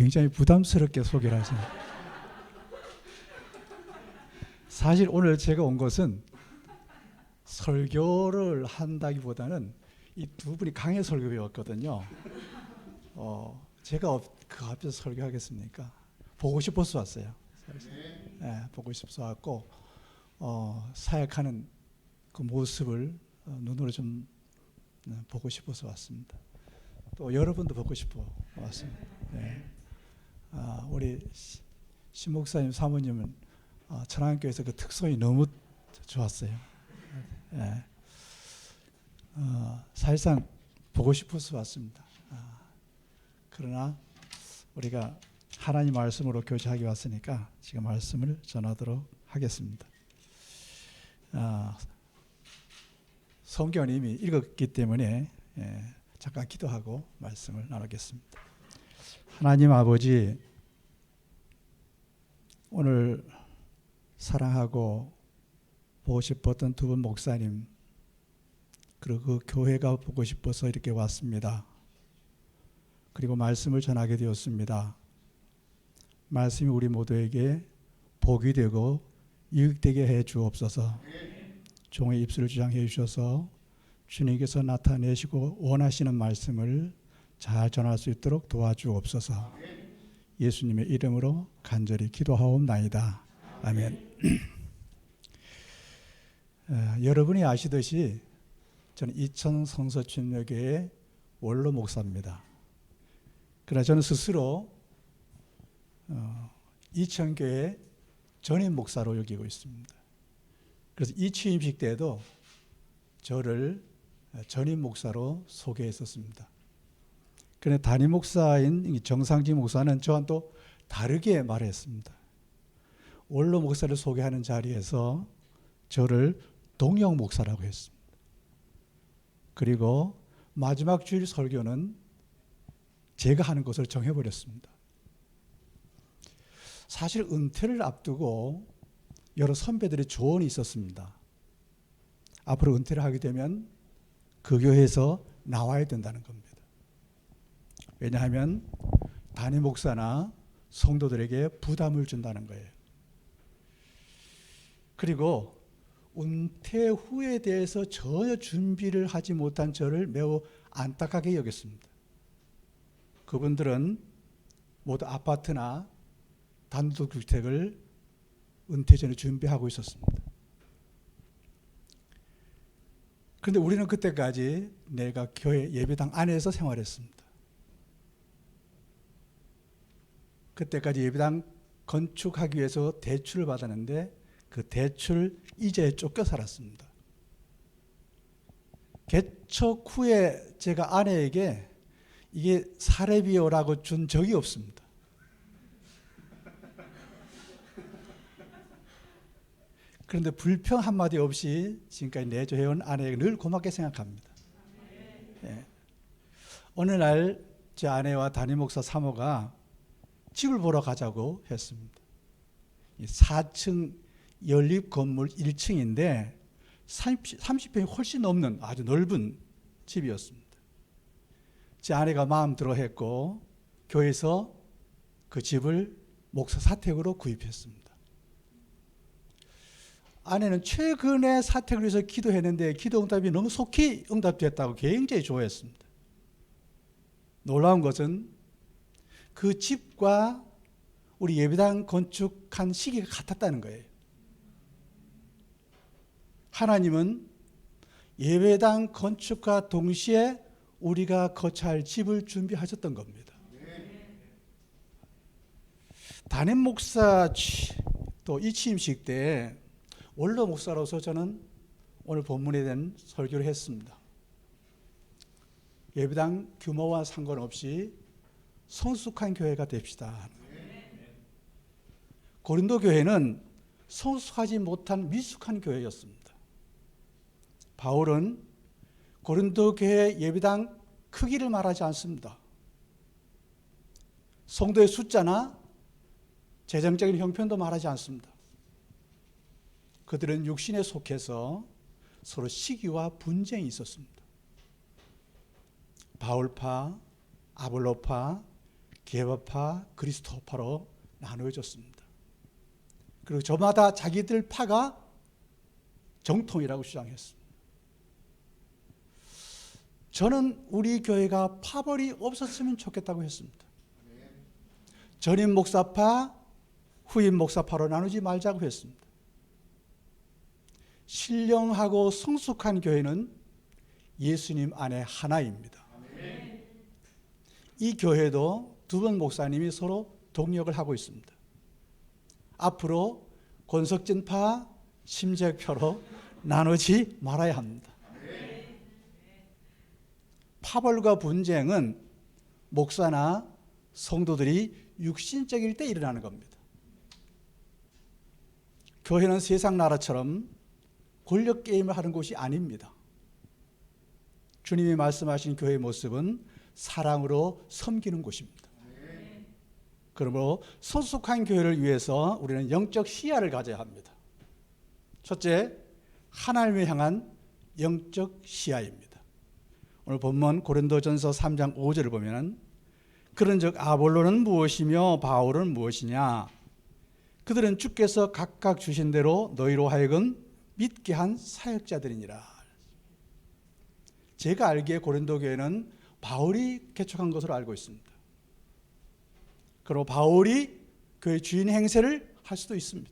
굉장히 부담스럽게 소개를 하시네요. 사실 오늘 제가 온 것은 설교를 한다기보다는 이 두 분이 강해 설교 배웠거든요. 제가 그 앞에서 설교하겠습니까? 보고 싶어서 왔어요. 네, 보고 싶어서 왔고 사역하는 그 모습을 눈으로 좀 보고 싶어서 왔습니다. 또 여러분도 보고 싶어 왔습니다. 네. 우리 신 목사님 사모님은 천안교회에서 그 특성이 너무 좋았어요. 네. 사실상 보고 싶어서 왔습니다. 그러나 우리가 하나님 말씀으로 교제하기 왔으니까 지금 말씀을 전하도록 하겠습니다. 성경을 이미 읽었기 때문에 잠깐 기도하고 말씀을 나누겠습니다. 하나님 아버지, 오늘 사랑하고 보고 싶었던 두 분 목사님, 그리고 그 교회가 보고 싶어서 이렇게 왔습니다. 그리고 말씀을 전하게 되었습니다. 말씀이 우리 모두에게 복이 되고 유익되게 해 주옵소서. 종의 입술을 주장해 주셔서 주님께서 나타내시고 원하시는 말씀을 잘 전할 수 있도록 도와주옵소서. 예수님의 이름으로 간절히 기도하옵나이다. 아멘. 여러분이 아시듯이 저는 이천 성서침례교회의 원로 목사입니다. 그러나 저는 스스로 이천교회 전임 목사로 여기고 있습니다. 그래서 이 취임식 때도 저를 전임 목사로 소개했었습니다. 그런데 담임 목사인 정상진 목사는 저와는 또 다르게 말했습니다. 원로 목사를 소개하는 자리에서 저를 동영 목사라고 했습니다. 그리고 마지막 주일 설교는 제가 하는 것을 정해버렸습니다. 사실 은퇴를 앞두고 여러 선배들의 조언이 있었습니다. 앞으로 은퇴를 하게 되면 그 교회에서 나와야 된다는 겁니다. 왜냐하면 담임 목사나 성도들에게 부담을 준다는 거예요. 그리고 은퇴 후에 대해서 전혀 준비를 하지 못한 저를 매우 안타깝게 여겼습니다. 그분들은 모두 아파트나 단독주택을 은퇴 전에 준비하고 있었습니다. 그런데 우리는 그때까지 내가 교회 예배당 안에서 생활했습니다. 그때까지 예배당 건축하기 위해서 대출을 받았는데 그 대출 이자에 쫓겨 살았습니다. 개척 후에 제가 아내에게 이게 사례비요라고 준 적이 없습니다. 그런데 불평 한마디 없이 지금까지 내조해온 아내에게 늘 고맙게 생각합니다. 네. 어느 날 제 아내와 담임 목사 사모가 집을 보러 가자고 했습니다. 4층 연립 건물 1층인데 30평이 훨씬 넘는 아주 넓은 집이었습니다. 제 아내가 마음 들어 했고 교회에서 그 집을 목사 사택으로 구입했습니다. 아내는 최근에 사택을 위해서 기도했는데 기도 응답이 너무 속히 응답됐다고 굉장히 좋아했습니다. 놀라운 것은 그 집과 우리 예배당 건축한 시기가 같았다는 거예요. 하나님은 예배당 건축과 동시에 우리가 거처할 집을 준비하셨던 겁니다. 담임 목사 또 이 취임식 때 원로 목사로서 저는 오늘 본문에 대한 설교를 했습니다. 예배당 규모와 상관없이 성숙한 교회가 됩시다. 고린도 교회는 성숙하지 못한 미숙한 교회였습니다. 바울은 고린도 교회 예배당 크기를 말하지 않습니다. 성도의 숫자나 재정적인 형편도 말하지 않습니다. 그들은 육신에 속해서 서로 시기와 분쟁이 있었습니다. 바울파, 아볼로파, 게바파, 그리스도파로 나누어졌습니다. 그리고 저마다 자기들 파가 정통이라고 주장했습니다. 저는 우리 교회가 파벌이 없었으면 좋겠다고 했습니다. 전임 목사파, 후임 목사파로 나누지 말자고 했습니다. 신령하고 성숙한 교회는 예수님 안에 하나입니다. 이 교회도 두 분 목사님이 서로 동력을 하고 있습니다. 앞으로 권석진파, 심재표로 나누지 말아야 합니다. 파벌과 분쟁은 목사나 성도들이 육신적일 때 일어나는 겁니다. 교회는 세상 나라처럼 권력 게임을 하는 곳이 아닙니다. 주님이 말씀하신 교회의 모습은 사랑으로 섬기는 곳입니다. 그러므로 소속한 교회를 위해서 우리는 영적 시야를 가져야 합니다. 첫째, 하나님을 향한 영적 시야입니다. 오늘 본문 고린도전서 3장 5절을 보면 그런즉 아볼로는 무엇이며 바울은 무엇이냐? 그들은 주께서 각각 주신 대로 너희로 하여금 믿게 한 사역자들이니라. 제가 알기에 고린도 교회는 바울이 개척한 것으로 알고 있습니다. 그리고 바울이 그의 주인 행세를 할 수도 있습니다.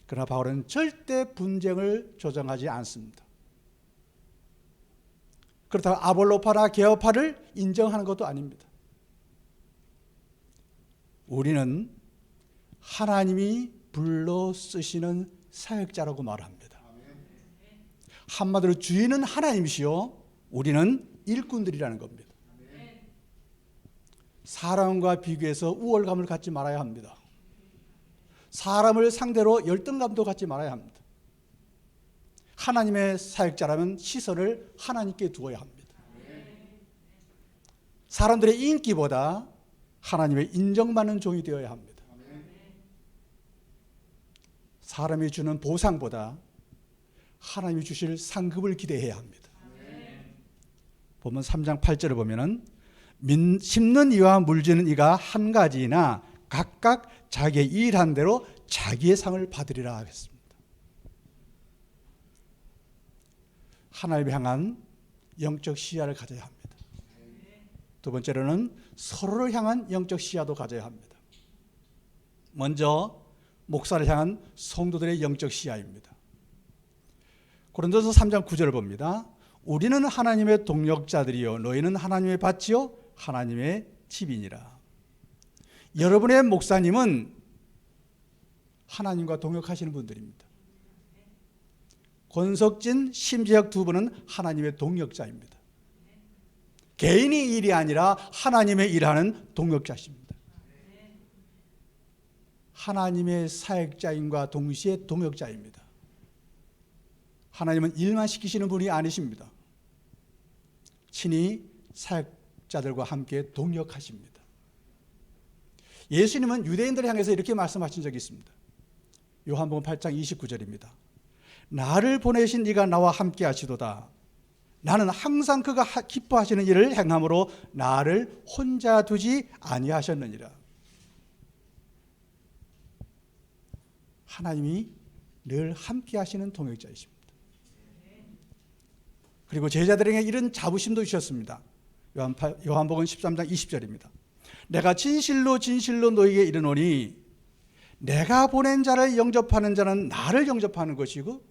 그러나 바울은 절대 분쟁을 조장하지 않습니다. 그렇다고 아볼로파나 게오파를 인정하는 것도 아닙니다. 우리는 하나님이 불러 쓰시는 사역자라고 말합니다. 한마디로 주인은 하나님이시요 우리는 일꾼들이라는 겁니다. 사람과 비교해서 우월감을 갖지 말아야 합니다. 사람을 상대로 열등감도 갖지 말아야 합니다. 하나님의 사역자라면 시선을 하나님께 두어야 합니다. 사람들의 인기보다 하나님의 인정받는 종이 되어야 합니다. 사람이 주는 보상보다 하나님이 주실 상급을 기대해야 합니다. 보면 3장 8절을 보면은 심는 이와 물지는 이가 한 가지나 각각 자기의 일한 대로 자기의 상을 받으리라 하겠습니다. 하나님을 향한 영적 시야를 가져야 합니다. 두 번째로는 서로를 향한 영적 시야도 가져야 합니다. 먼저 목사를 향한 성도들의 영적 시야입니다. 고린도서 3장 9절을 봅니다. 우리는 하나님의 동역자들이요 너희는 하나님의 밭이요 하나님의 집이니라. 여러분의 목사님은 하나님과 동역하시는 분들입니다. 권석진, 심재혁 두 분은 하나님의 동역자입니다. 개인의 일이 아니라 하나님의 일하는 동역자십니다. 하나님의 사역자인과 동시에 동역자입니다. 하나님은 일만 시키시는 분이 아니십니다. 친히 사역자들과 함께 동역하십니다. 예수님은 유대인들을 향해서 이렇게 말씀하신 적이 있습니다. 요한복음 8장 29절입니다. 나를 보내신 이가 나와 함께 하시도다. 나는 항상 그가 기뻐하시는 일을 행함으로 나를 혼자 두지 아니하셨느니라. 하나님이 늘 함께 하시는 동역자이십니다. 그리고 제자들에게 이런 자부심도 주셨습니다. 요한복음 13장 20절입니다. 내가 진실로 진실로 너희에게 이르노니 내가 보낸 자를 영접하는 자는 나를 영접하는 것이고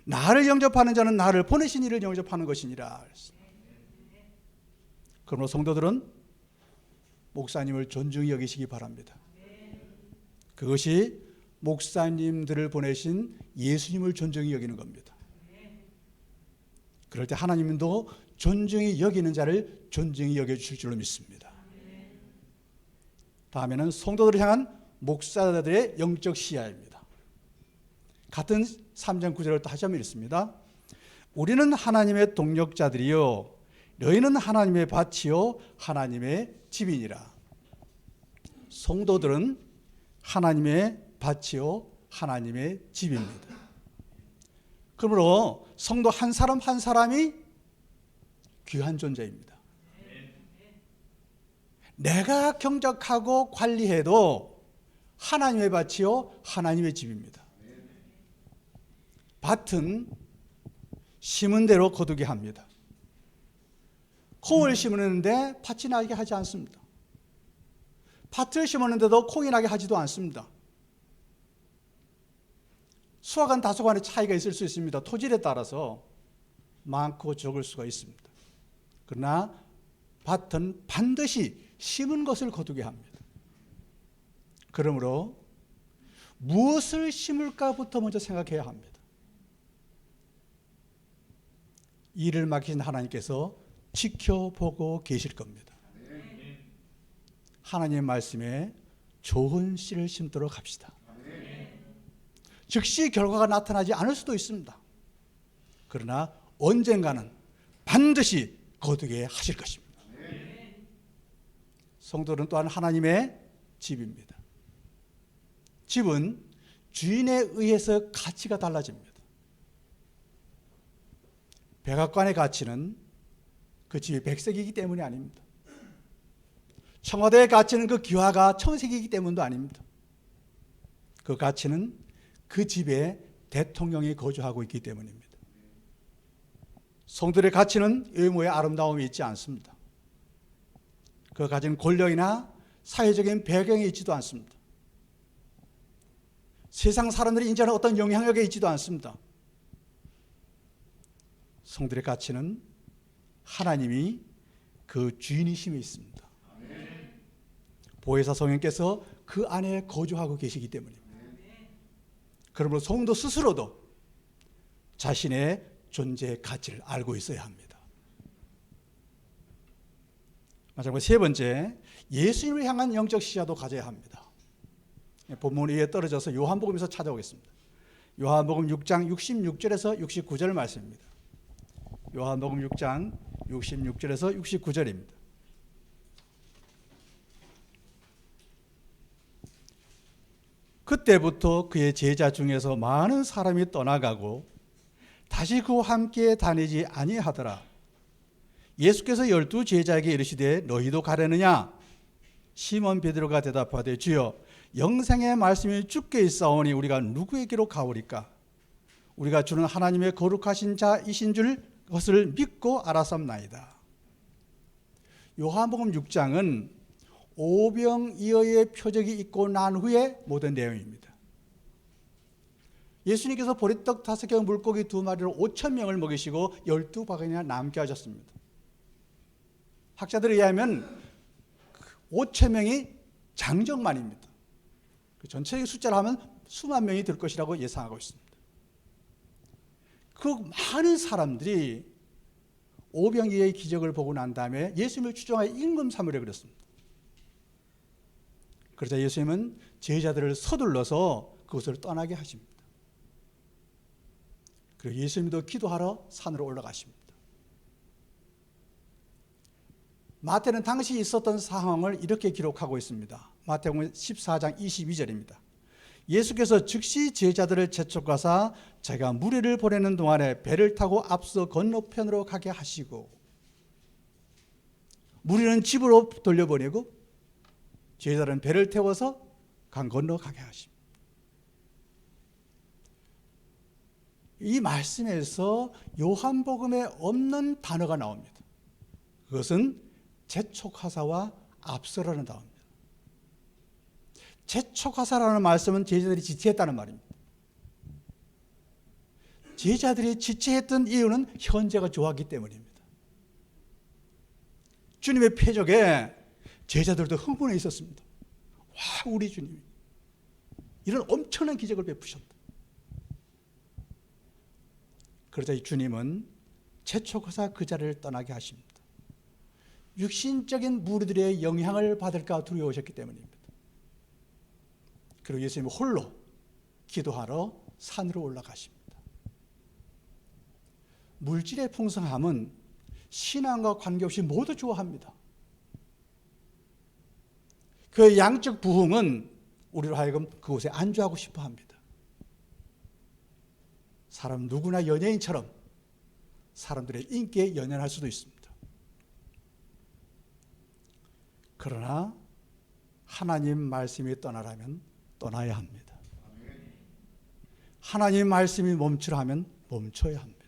나를 영접하는 자는 나를 보내신 이를 영접하는 것이니라. 그러므로 성도들은 목사님을 존중히 여기시기 바랍니다. 그것이 목사님들을 보내신 예수님을 존중히 여기는 겁니다. 그럴 때 하나님도 존중히 여기는 자를 존중히 여겨주실 줄로 믿습니다. 다음에는 성도들을 향한 목사들의 영적 시야입니다. 같은 3장 9절을 또 다시 한번 읽습니다. 우리는 하나님의 동역자들이요 너희는 하나님의 밭이요 하나님의 집이니라. 성도들은 하나님의 밭이요 하나님의 집입니다. 그러므로 성도 한 사람 한 사람이 귀한 존재입니다. 내가 경작하고 관리해도 하나님의 밭이요 하나님의 집입니다. 밭은 심은 대로 거두게 합니다. 콩을 심었는데 팥이 나게 하지 않습니다. 팥을 심었는데도 콩이 나게 하지도 않습니다. 수확한 다소간의 차이가 있을 수 있습니다. 토질에 따라서 많고 적을 수가 있습니다. 그러나 밭은 반드시 심은 것을 거두게 합니다. 그러므로 무엇을 심을까부터 먼저 생각해야 합니다. 일을 맡기신 하나님께서 지켜보고 계실 겁니다. 하나님의 말씀에 좋은 씨를 심도록 합시다. 즉시 결과가 나타나지 않을 수도 있습니다. 그러나 언젠가는 반드시 거두게 하실 것입니다. 성도는 또한 하나님의 집입니다. 집은 주인에 의해서 가치가 달라집니다. 백악관의 가치는 그 집이 백색이기 때문이 아닙니다. 청와대의 가치는 그 기와가 청색이기 때문도 아닙니다. 그 가치는 그 집에 대통령이 거주하고 있기 때문입니다. 성들의 가치는 외모의 아름다움이 있지 않습니다. 그 가진 권력이나 사회적인 배경에 있지도 않습니다. 세상 사람들이 인정하는 어떤 영향력에 있지도 않습니다. 성들의 가치는 하나님이 그 주인이심에 있습니다. 보혜사 성령께서 그 안에 거주하고 계시기 때문입니다. 그러므로 성도 스스로도 자신의 존재의 가치를 알고 있어야 합니다. 마지막으로 세 번째, 예수님을 향한 영적 시야도 가져야 합니다. 본문 위에 떨어져서 요한복음에서 찾아오겠습니다. 요한복음 6장 66절에서 69절 말씀입니다. 요한복음 6장 66절에서 69절입니다. 그때부터 그의 제자 중에서 많은 사람이 떠나가고 다시 그와 함께 다니지 아니하더라. 예수께서 12 제자에게 이르시되 너희도 가려느냐? 시몬 베드로가 대답하되 주여 영생의 말씀이 주께 있사오니 우리가 누구에게로 가오리까? 우리가 주는 하나님의 거룩하신 자이신 줄 것을 믿고 알았사옵나이다. 요한복음 6장은 오병이어의 표적이 있고 난 후에 모든 내용입니다. 예수님께서 보리떡 5개 물고기 2마리로 5,000명을 먹이시고 12바구니나 남게 하셨습니다. 학자들에 의하면 5,000명이 장정만입니다. 전체적인 숫자를 하면 수만 명이 될 것이라고 예상하고 있습니다. 그 많은 사람들이 오병이어의 기적을 보고 난 다음에 예수님을 추종하여 임금 삼으려 그랬습니다. 그러자 예수님은 제자들을 서둘러서 그곳을 떠나게 하십니다. 그리고 예수님도 기도하러 산으로 올라가십니다. 마태는 당시 있었던 상황을 이렇게 기록하고 있습니다. 마태복음 14장 22절입니다. 예수께서 즉시 제자들을 재촉하사 자기가 무리를 보내는 동안에 배를 타고 앞서 건너편으로 가게 하시고 무리는 집으로 돌려보내고 제자들은 배를 태워서 강 건너 가게 하십니다. 이 말씀에서 요한복음에 없는 단어가 나옵니다. 그것은 재촉하사와 앞서라는 단어입니다. 재촉하사라는 말씀은 제자들이 지체했다는 말입니다. 제자들이 지체했던 이유는 현재가 좋았기 때문입니다. 주님의 표적에 제자들도 흥분해 있었습니다. 와, 우리 주님이 이런 엄청난 기적을 베푸셨다. 그러자 이 주님은 재촉하사 그 자리를 떠나게 하십니다. 육신적인 무리들의 영향을 받을까 두려우셨기 때문입니다. 그리고 예수님은 홀로 기도하러 산으로 올라가십니다. 물질의 풍성함은 신앙과 관계없이 모두 좋아합니다. 그 양적 부흥은 우리로 하여금 그곳에 안주하고 싶어 합니다. 사람 누구나 연예인처럼 사람들의 인기에 연연할 수도 있습니다. 그러나 하나님 말씀이 떠나라면 떠나야 합니다. 하나님 말씀이 멈추라 하면 멈춰야 합니다.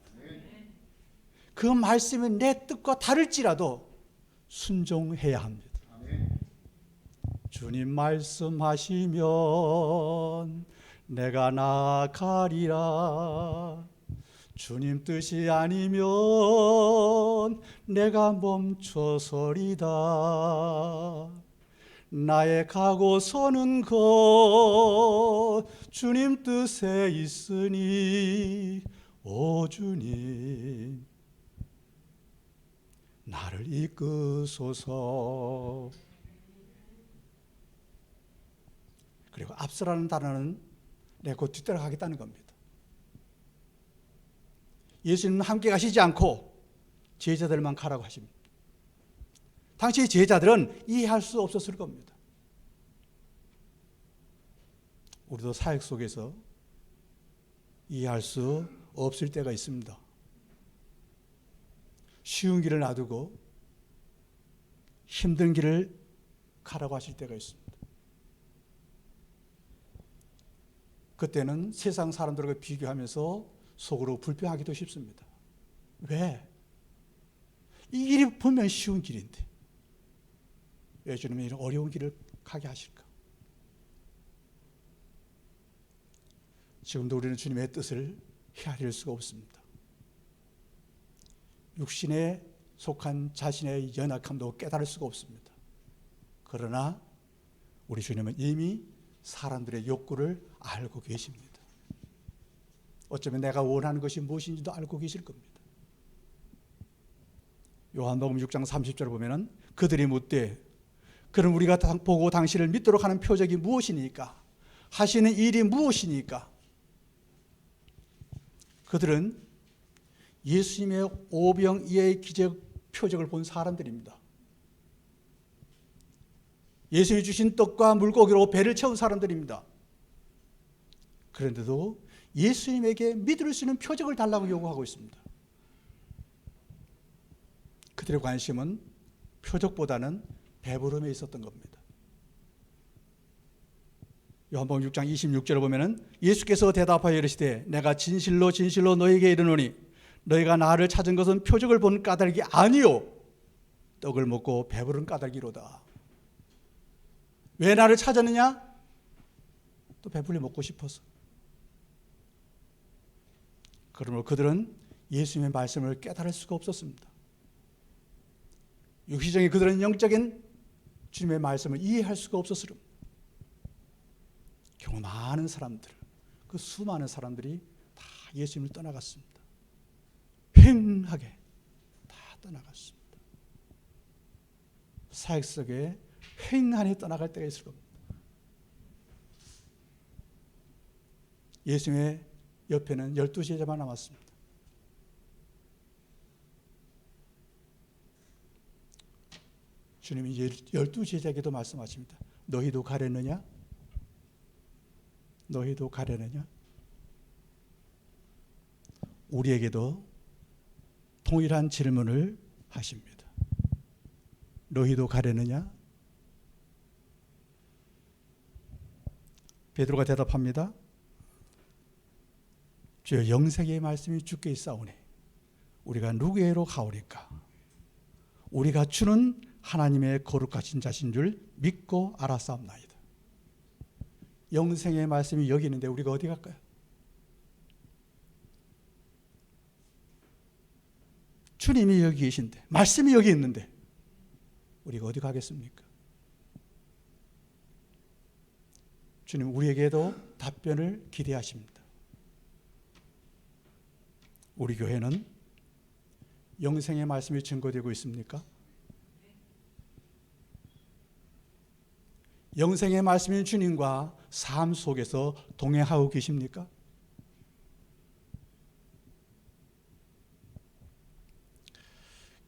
그 말씀이 내 뜻과 다를지라도 순종해야 합니다. 주님 말씀하시면 내가 나아가리라. 주님 뜻이 아니면 내가 멈춰서리다. 나의 가고 서는 것 주님 뜻에 있으니 오 주님 나를 이끄소서. 그리고 앞서라는 단어는 내 곧 뒤따라가겠다는 겁니다. 예수님은 함께 가시지 않고 제자들만 가라고 하십니다. 당시 제자들은 이해할 수 없었을 겁니다. 우리도 사역 속에서 이해할 수 없을 때가 있습니다. 쉬운 길을 놔두고 힘든 길을 가라고 하실 때가 있습니다. 그때는 세상 사람들과 비교하면서 속으로 불평하기도 쉽습니다. 왜? 이 길이 분명히 쉬운 길인데 왜 주님이 이런 어려운 길을 가게 하실까? 지금도 우리는 주님의 뜻을 헤아릴 수가 없습니다. 육신에 속한 자신의 연약함도 깨달을 수가 없습니다. 그러나 우리 주님은 이미 사람들의 욕구를 알고 계십니다. 어쩌면 내가 원하는 것이 무엇인지도 알고 계실 겁니다. 요한복음 6장 30절을 보면은 그들이 묻되 그럼 우리가 보고 당신을 믿도록 하는 표적이 무엇이니까? 하시는 일이 무엇이니까? 그들은 예수님의 오병이어의 기적 표적을 본 사람들입니다. 예수님이 주신 떡과 물고기로 배를 채운 사람들입니다. 그런데도 예수님에게 믿을 수 있는 표적을 달라고 요구하고 있습니다. 그들의 관심은 표적보다는 배부름에 있었던 겁니다. 요한복음 6장 26절을 보면은 예수께서 대답하여 이르시되 내가 진실로 진실로 너희에게 이르노니 너희가 나를 찾은 것은 표적을 본 까닭이 아니요 떡을 먹고 배부른 까닭이로다. 왜 나를 찾았느냐? 또 배불리 먹고 싶어서. 그러므로 그들은 예수님의 말씀을 깨달을 수가 없었습니다. 육시적인 그들은 영적인 주님의 말씀을 이해할 수가 없었으므로 경우 많은 사람들, 그 수많은 사람들이 다 예수님을 떠나갔습니다. 횡하게 다 떠나갔습니다. 사역 속에 횡하게 떠나갈 때가 있을 겁니다. 예수님의 옆에는 12제자만 남았습니다. 주님이 12제자에게도 말씀하십니다. 너희도 가려느냐? 너희도 가려느냐? 우리에게도 동일한 질문을 하십니다. 너희도 가려느냐? 베드로가 대답합니다. 주여 영생의 말씀이 주께 있사오니 우리가 누구에게로 가오리까? 우리가 주는 하나님의 거룩하신 자신 줄 믿고 알았사옵나이다. 영생의 말씀이 여기 있는데 우리가 어디 갈까요? 주님이 여기 계신데 말씀이 여기 있는데 우리가 어디 가겠습니까? 주님 우리에게도 답변을 기대하십니다. 우리 교회는 영생의 말씀이 증거되고 있습니까? 영생의 말씀인 주님과 삶 속에서 동행하고 계십니까?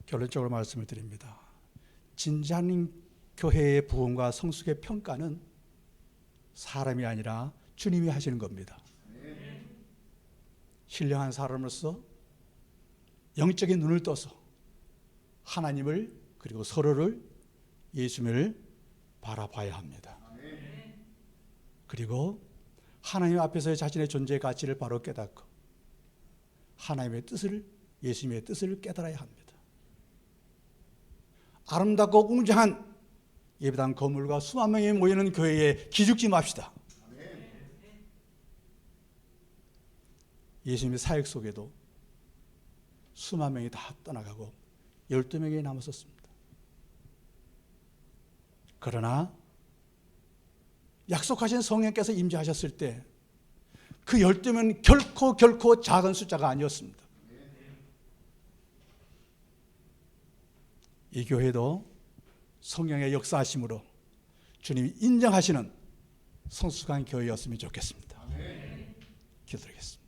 결론적으로 말씀을 드립니다. 진지한 교회의 부흥과 성숙의 평가는 사람이 아니라 주님이 하시는 겁니다. 신령한 사람으로서 영적인 눈을 떠서 하나님을 그리고 서로를 예수님을 바라봐야 합니다. 그리고 하나님 앞에서의 자신의 존재의 가치를 바로 깨닫고 하나님의 뜻을, 예수님의 뜻을 깨달아야 합니다. 아름답고 웅장한 예배당 건물과 수만 명이 모이는 교회에 기죽지 맙시다. 예수님의 사역 속에도 수만 명이 다 떠나가고 12명이 남았었습니다. 그러나 약속하신 성령께서 임재하셨을 때 그 12명은 결코 작은 숫자가 아니었습니다. 이 교회도 성령의 역사하심으로 주님이 인정하시는 성숙한 교회였으면 좋겠습니다. 기도드리겠습니다.